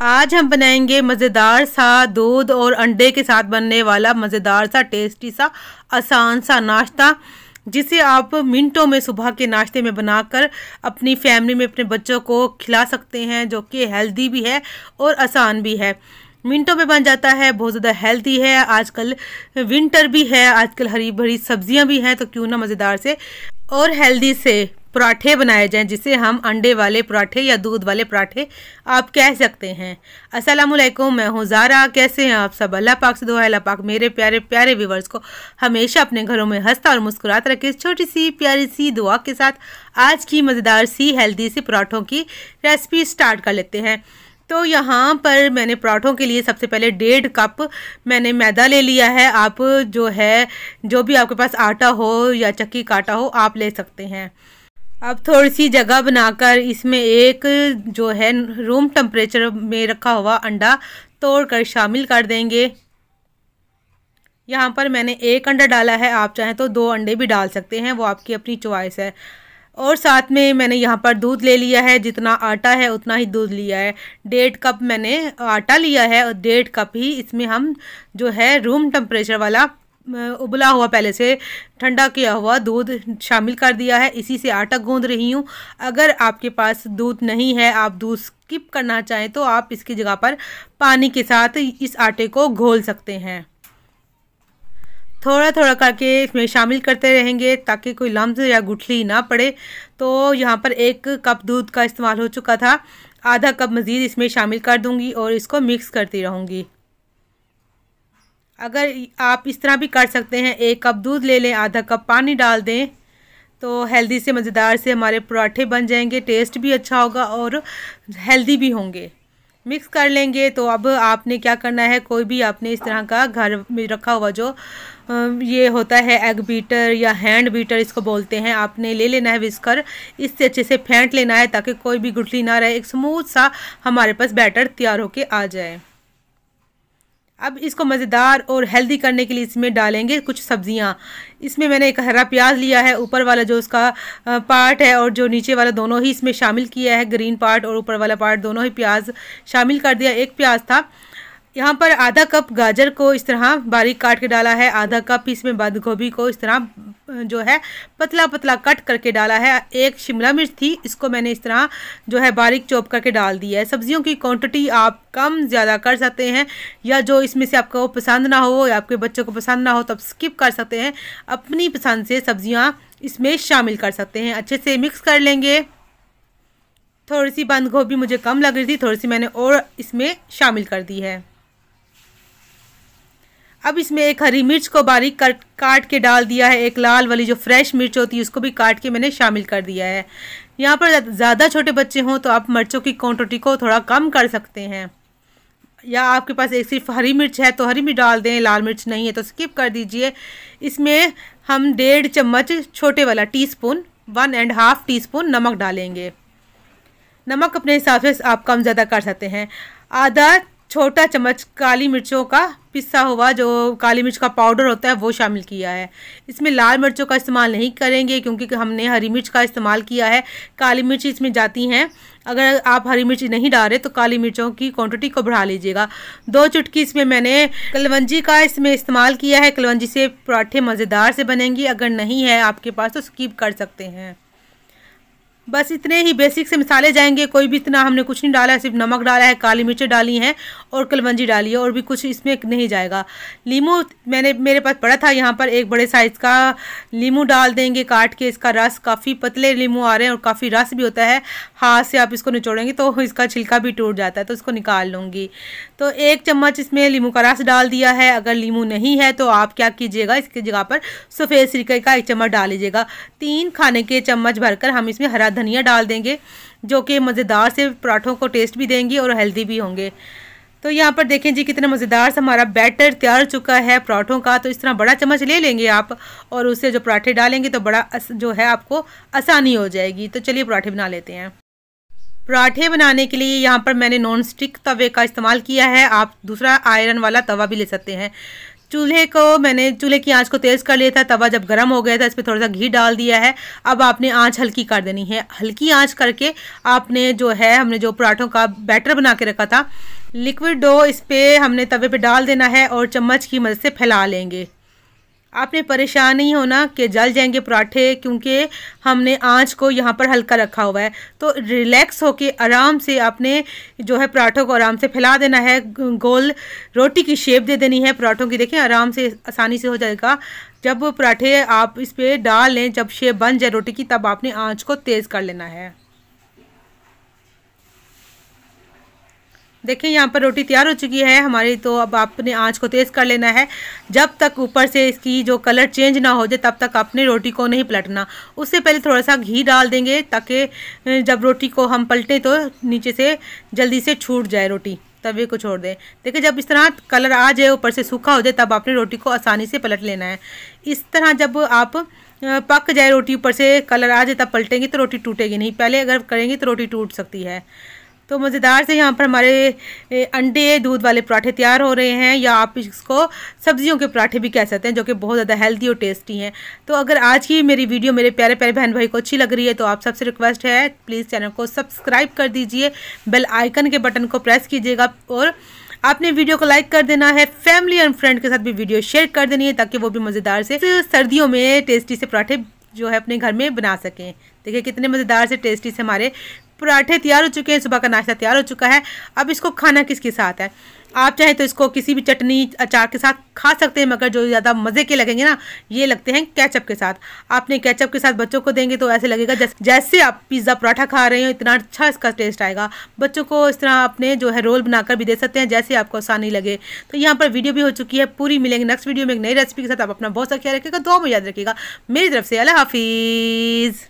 आज हम बनाएंगे मज़ेदार सा दूध और अंडे के साथ बनने वाला मज़ेदार सा टेस्टी सा आसान सा नाश्ता, जिसे आप मिनटों में सुबह के नाश्ते में बनाकर अपनी फैमिली में अपने बच्चों को खिला सकते हैं, जो कि हेल्दी भी है और आसान भी है। मिनटों में बन जाता है, बहुत ज़्यादा हेल्दी है। आजकल विंटर भी है, आजकल हरी भरी सब्जियां भी हैं, तो क्यों ना मज़ेदार से और हेल्दी से पराठे बनाए जाएं, जिसे हम अंडे वाले पराठे या दूध वाले पराठे आप कह सकते हैं। अस्सलाम वालेकुम, मैं हूँ ज़ारा। कैसे हैं आप सब? अल्लाह पाक से दुआ है अल्लाह पाक मेरे प्यारे प्यारे व्यूवर्स को हमेशा अपने घरों में हंसता और मुस्कुराता रखे। इस छोटी सी प्यारी सी दुआ के साथ आज की मज़ेदार सी हेल्दी सी पराठों की रेसिपी स्टार्ट कर लेते हैं। तो यहाँ पर मैंने पराठों के लिए सबसे पहले 1.5 कप मैंने मैदा ले लिया है। आप जो भी आपके पास आटा हो या चक्की का आटा हो आप ले सकते हैं। अब थोड़ी सी जगह बनाकर इसमें एक रूम टेम्परेचर में रखा हुआ अंडा तोड़कर शामिल कर देंगे। यहाँ पर मैंने 1 अंडा डाला है, आप चाहें तो 2 अंडे भी डाल सकते हैं, वो आपकी अपनी चॉइस है। और साथ में मैंने यहाँ पर दूध ले लिया है, जितना आटा है उतना ही दूध लिया है। 1.5 कप मैंने आटा लिया है और 1.5 कप ही इसमें हम रूम टेम्परेचर वाला उबला हुआ पहले से ठंडा किया हुआ दूध शामिल कर दिया है। इसी से आटा गूंद रही हूँ। अगर आपके पास दूध नहीं है, आप दूध स्किप करना चाहें, तो आप इसकी जगह पर पानी के साथ इस आटे को घोल सकते हैं। थोड़ा थोड़ा करके इसमें शामिल करते रहेंगे ताकि कोई लम्स या गुठली ना पड़े। तो यहाँ पर 1 कप दूध का इस्तेमाल हो चुका था, आधा कप मज़ीद इसमें शामिल कर दूँगी और इसको मिक्स करती रहूँगी। अगर आप इस तरह भी कर सकते हैं, 1 कप दूध ले लें, आधा कप पानी डाल दें, तो हेल्दी से मज़ेदार से हमारे पराठे बन जाएंगे। टेस्ट भी अच्छा होगा और हेल्दी भी होंगे। मिक्स कर लेंगे। तो अब आपने क्या करना है, कोई भी आपने इस तरह का घर में रखा हुआ ये होता है एग बीटर या हैंड बीटर इसको बोलते हैं, आपने ले लेना है विस्कर। इससे अच्छे से फेंट लेना है ताकि कोई भी गुठली ना रहे, एक स्मूथ सा हमारे पास बैटर तैयार होके आ जाए। अब इसको मज़ेदार और हेल्दी करने के लिए इसमें डालेंगे कुछ सब्जियां। इसमें मैंने एक हरा प्याज लिया है, ऊपर वाला जो उसका पार्ट है और जो नीचे वाला दोनों ही इसमें शामिल किया है, ग्रीन पार्ट और ऊपर वाला पार्ट दोनों ही प्याज शामिल कर दिया। 1 प्याज था। यहाँ पर आधा कप गाजर को इस तरह बारीक काट के डाला है, आधा कप इसमें बंद गोभी को इस तरह पतला पतला कट करके डाला है। 1 शिमला मिर्च थी, इसको मैंने इस तरह बारीक चॉप करके डाल दिया है। सब्जियों की क्वांटिटी आप कम ज़्यादा कर सकते हैं, या जो इसमें से आपको पसंद ना हो या आपके बच्चों को पसंद ना हो तब स्किप कर सकते हैं। अपनी पसंद से सब्जियां इसमें शामिल कर सकते हैं। अच्छे से मिक्स कर लेंगे। थोड़ी सी बंद गोभी मुझे कम लग रही थी, थोड़ी सी मैंने और इसमें शामिल कर दी है। अब इसमें 1 हरी मिर्च को बारीक काट के डाल दिया है। 1 लाल वाली जो फ्रेश मिर्च होती है उसको भी काट के मैंने शामिल कर दिया है। यहाँ पर ज़्यादा छोटे बच्चे हों तो आप मिर्चों की क्वांटिटी को थोड़ा कम कर सकते हैं, या आपके पास एक सिर्फ हरी मिर्च है तो हरी मिर्च डाल दें, लाल मिर्च नहीं है तो स्किप कर दीजिए। इसमें हम 1.5 चम्मच छोटे वाला टीस्पून 1.5 टीस्पून नमक डालेंगे। नमक अपने हिसाब से आप कम ज़्यादा कर सकते हैं। आधा छोटा चम्मच काली मिर्चों का पिसा हुआ जो काली मिर्च का पाउडर होता है वो शामिल किया है। इसमें लाल मिर्चों का इस्तेमाल नहीं करेंगे क्योंकि हमने हरी मिर्च का इस्तेमाल किया है। काली मिर्च इसमें जाती हैं। अगर आप हरी मिर्च नहीं डाल रहे तो काली मिर्चों की क्वांटिटी को बढ़ा लीजिएगा। 2 चुटकी इसमें मैंने कलवंजी का इसमें इस्तेमाल किया है। कलवंजी से पराठे मज़ेदार से बनेंगे। अगर नहीं है आपके पास तो स्किप कर सकते हैं। बस इतने ही बेसिक से मसाले जाएंगे, कोई भी इतना हमने कुछ नहीं डाला है, सिर्फ नमक डाला है, काली मिर्चें डाली हैं और कलवंजी डाली है, और भी कुछ इसमें नहीं जाएगा। लीमू मेरे पास पड़ा था, यहाँ पर 1 बड़े साइज़ का लीमू डाल देंगे काट के। इसका रस काफ़ी पतले लीमू आ रहे हैं और काफ़ी रस भी होता है, हाथ से आप इसको निचोड़ेंगे तो इसका छिलका भी टूट जाता है, तो इसको निकाल लूँगी। तो 1 चम्मच इसमें लीमू का रस डाल दिया है। अगर लीमू नहीं है तो आप क्या कीजिएगा, इसकी जगह पर सफ़ेद सिरके का 1 चम्मच डाल लीजिएगा। 3 खाने के चम्मच भरकर हम इसमें हरा धनिया डाल देंगे, जो कि मज़ेदार से पराठों को टेस्ट भी देंगे और हेल्दी भी होंगे। तो यहाँ पर देखें जी कितना मज़ेदार सा हमारा बैटर तैयार चुका है पराठों का। तो इस तरह बड़ा चम्मच ले लेंगे आप और उससे जो पराठे डालेंगे तो बड़ा आपको आसानी हो जाएगी। तो चलिए पराठे बना लेते हैं। पराठे बनाने के लिए यहाँ पर मैंने नॉन स्टिक तवे का इस्तेमाल किया है, आप दूसरा आयरन वाला तवा भी ले सकते हैं। चूल्हे की आंच को तेज़ कर लिया था। तवा जब गर्म हो गया था, इस पर थोड़ा सा घी डाल दिया है। अब आपने आंच हल्की कर देनी है। हल्की आंच करके आपने जो है, हमने जो पराठों का बैटर बना के रखा था, लिक्विड डो, इस पर हमने तवे पे डाल देना है और चम्मच की मदद से फैला लेंगे। आपने परेशान नहीं होना कि जल जाएंगे पराठे, क्योंकि हमने आंच को यहाँ पर हल्का रखा हुआ है। तो रिलैक्स होके आराम से आपने जो है पराठों को आराम से फैला देना है। गोल रोटी की शेप दे देनी है पराठों की। देखें आराम से, आसानी से हो जाएगा। जब पराठे आप इस पर डाल लें, जब शेप बन जाए रोटी की, तब आपने आंच को तेज़ कर लेना है। देखिए यहाँ पर रोटी तैयार हो चुकी है हमारी। तो अब आपने आंच को तेज़ कर लेना है। जब तक ऊपर से इसकी जो कलर चेंज ना हो जाए, तब तक आपने रोटी को नहीं पलटना। उससे पहले थोड़ा सा घी डाल देंगे, ताकि जब रोटी को हम पलटें तो नीचे से जल्दी से छूट जाए रोटी, तवे को छोड़ दें। देखिए जब इस तरह कलर आ जाए, ऊपर से सूखा हो जाए, तब आपने रोटी को आसानी से पलट लेना है। इस तरह जब आप पक जाए रोटी, ऊपर से कलर आ जाए, तब पलटेंगे तो रोटी टूटेगी नहीं। पहले अगर करेंगे तो रोटी टूट सकती है। तो मज़ेदार से यहाँ पर हमारे अंडे दूध वाले पराठे तैयार हो रहे हैं, या आप इसको सब्जियों के पराठे भी कह सकते हैं, जो कि बहुत ज़्यादा हेल्दी और टेस्टी हैं। तो अगर आज की मेरी वीडियो मेरे प्यारे प्यारे बहन भाई को अच्छी लग रही है, तो आप सबसे रिक्वेस्ट है, प्लीज़ चैनल को सब्सक्राइब कर दीजिए, बेल आइकन के बटन को प्रेस कीजिएगा, और आपने वीडियो को लाइक कर देना है। फैमिली एंड फ्रेंड के साथ भी वीडियो शेयर कर देनी है, ताकि वो भी मज़ेदार से सर्दियों में टेस्टी से पराठे जो है अपने घर में बना सकें। देखिए कितने मज़ेदार से टेस्टी से हमारे पराठे तैयार हो चुके हैं। सुबह का नाश्ता तैयार हो चुका है। अब इसको खाना किसके साथ है? आप चाहे तो इसको किसी भी चटनी अचार के साथ खा सकते हैं, मगर जो ज़्यादा मज़े के लगेंगे ना, ये लगते हैं केचप के साथ। आपने केचप के साथ बच्चों को देंगे तो ऐसे लगेगा जैसे आप पिज़्ज़ा पराठा खा रहे हो, इतना अच्छा इसका टेस्ट आएगा। बच्चों को इस तरह आपने जो है रोल बनाकर भी दे सकते हैं, जैसे आपको आसानी लगे। तो यहाँ पर वीडियो भी हो चुकी है पूरी। मिलेंगे नेक्स्ट वीडियो में एक नई रेसिपी के साथ। आप अपना बहुत सा ख्याल रखिएगा, दुआ में याद रखिएगा। मेरी तरफ से अल्लाह हाफिज़।